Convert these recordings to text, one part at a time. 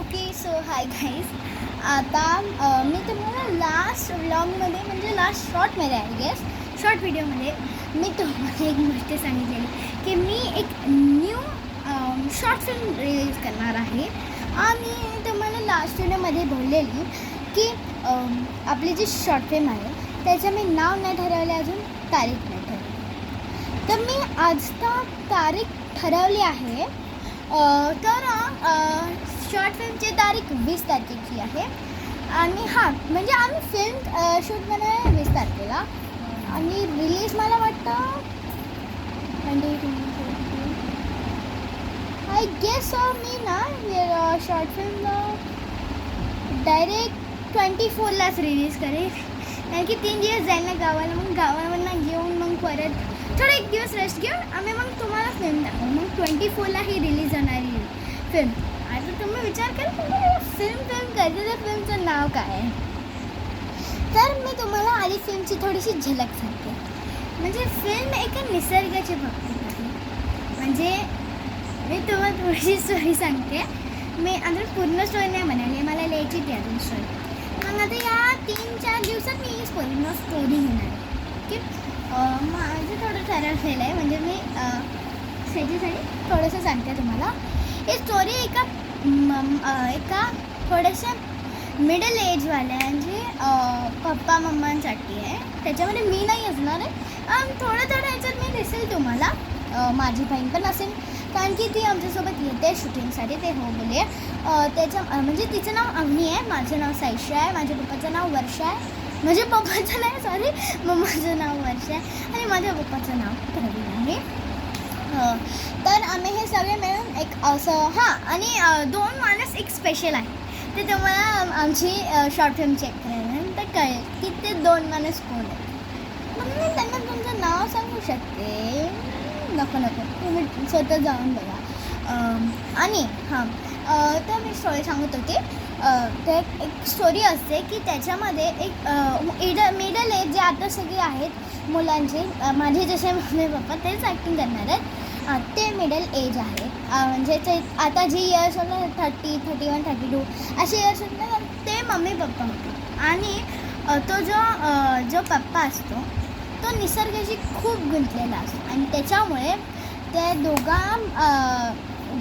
Okay so hi guys. आता मी तुम्हाला last व्लॉगमध्ये म्हणजे लास्ट शॉर्टमध्ये आय गेस शॉर्ट व्हिडिओमध्ये मी तुम्हाला एक गोष्ट सांगितलेली की मी एक न्यू शॉर्ट फिल्म रिलीज करणार आहे. आणि तुम्हाला लास्ट व्हिडिओमध्ये बोललेली की आपली जी शॉर्ट फिल्म आहे त्याचं मी नाव नाही ठरवले, अजून तारीख नाही ठरवली. तर मी आजता तारीख ठरवली आहे. तर शॉर्ट फिल्मची तारीख 20 तारखेची आहे. आणि हां म्हणजे आम्ही फिल्म शूट करणार आहे 20 तारखेला आणि रिलीज मला वाटतं आय गेस मी ना शॉर्ट फिल्म डायरेक्ट 24लाच रिलीज करेल, कारण की 3 दिवस जाईल ना गावाला. मग गावावरनं घेऊन मग परत थोडं एक दिवस रेस्ट घेऊन आम्ही मग तुम्हाला फिल्म दाखवू. मग 24ला ही रिलीज होणारी फिल्म. आता तुम्ही विचार करा फिल्म करते तर फिल्मचं नाव काय आहे. तर मी तुम्हाला आधी फिल्मची थोडीशी झलक सांगते. म्हणजे फिल्म एका निसर्गाची बाबतीत आहे. म्हणजे मी तुम्हाला थोडीशी स्टोरी सांगते. मी आता पूर्ण स्टोरी नाही म्हणाली, मला लिहायची ती अजून स्टोरी. मग आता या 3-4 दिवसात मी पूर्ण स्टोरी घेणार आहे. ओके, माझं थोडं ठरवलेलं आहे. म्हणजे मी त्याच्यासाठी थोडंसं सांगते तुम्हाला. ही स्टोरी एका थोड्याशा मिडल एजवाल्यांची पप्पा मम्मांसाठी आहे. त्याच्यामध्ये मी नाही असणार आहे. थोडं ह्याच्यात मी दिसेल तुम्हाला. माझी बहीण पण असेल, कारण की ती आमच्यासोबत येते शूटिंगसाठी. ते हो बोले. म्हणजे तिचं नाव अवनी आहे, माझं नाव सायशा आहे, माझ्या पप्पाचं नाव वर्षा आहे. म्हणजे पप्पाचं नाही, सॉरी, मम्माचं नाव वर्षा आहे आणि माझ्या पप्पाचं नाव प्रवीण आहे. तर आम्ही हे सगळे मिळून एक असं आणि 2 माणूस एक स्पेशल आहे. ते तुम्हाला आमची शॉर्ट फिल्म चेक करायला तर कळेल की ते 2 माणूस कोण आहेत. मग मी त्यांना तुमचं नाव सांगू शकते. नको तुम्ही स्वतः जाऊन बघा. आणि तर मी स्टोरी सांगत होते. तर एक स्टोरी असते की त्याच्यामध्ये एक मिडल एज जे आता सगळे आहेत मुलांचे, माझे जसे मम्मी पप्पा तेच ॲक्टिंग करणार आहेत. ते मिडल एज आहेत. म्हणजे ते आता जे इयर्स होतं 30, 31, 32 असे इयर्स होते ना, ते मम्मी पप्पा होते. आणि तो जो पप्पा असतो तो निसर्गाशी खूप गुंतलेला असतो. आणि त्याच्यामुळे त्या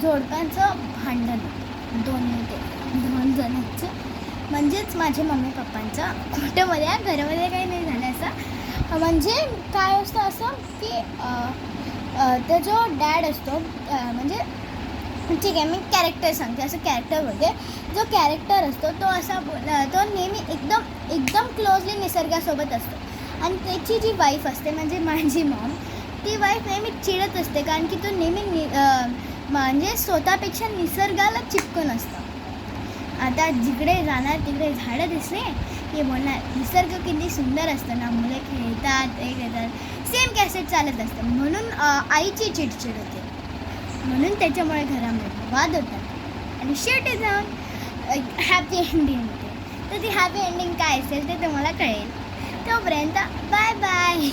जोडप्यांचं भांडण होतं. 2 जणांचं, म्हणजेच माझे मम्मी पप्पांचं. खोट्यामध्ये घरामध्ये काही नाही झालं असं. म्हणजे काय असतं असं की तो जो डॅड असतो, म्हणजे ठीक आहे मी कॅरेक्टर सांगते. असं कॅरेक्टर बोलते. जो कॅरेक्टर असतो तो असा तो नेहमी एकदम क्लोजली निसर्गासोबत असतो. आणि त्याची जी वाईफ असते म्हणजे माझी मॉम, ती वाईफ नेहमी चिडत असते, कारण की तो नेहमी म्हणजे स्वतःपेक्षा निसर्गाला चिपकून असतं. आता जिकडे जाणार तिकडे झाडं दिसले की बोलणार निसर्ग किती सुंदर असतं ना, मुलं खेळतात हे घेतात, सेम कॅसेट चालत असतं. म्हणून आईची चिडचिड होते, म्हणून त्याच्यामुळे घरामध्ये वाद होतात आणि शेवटी जाऊन हॅपी एंडिंग होते. तर ती हॅपी एंडिंग काय असेल ते तुम्हाला कळेल. तोपर्यंत बाय बाय.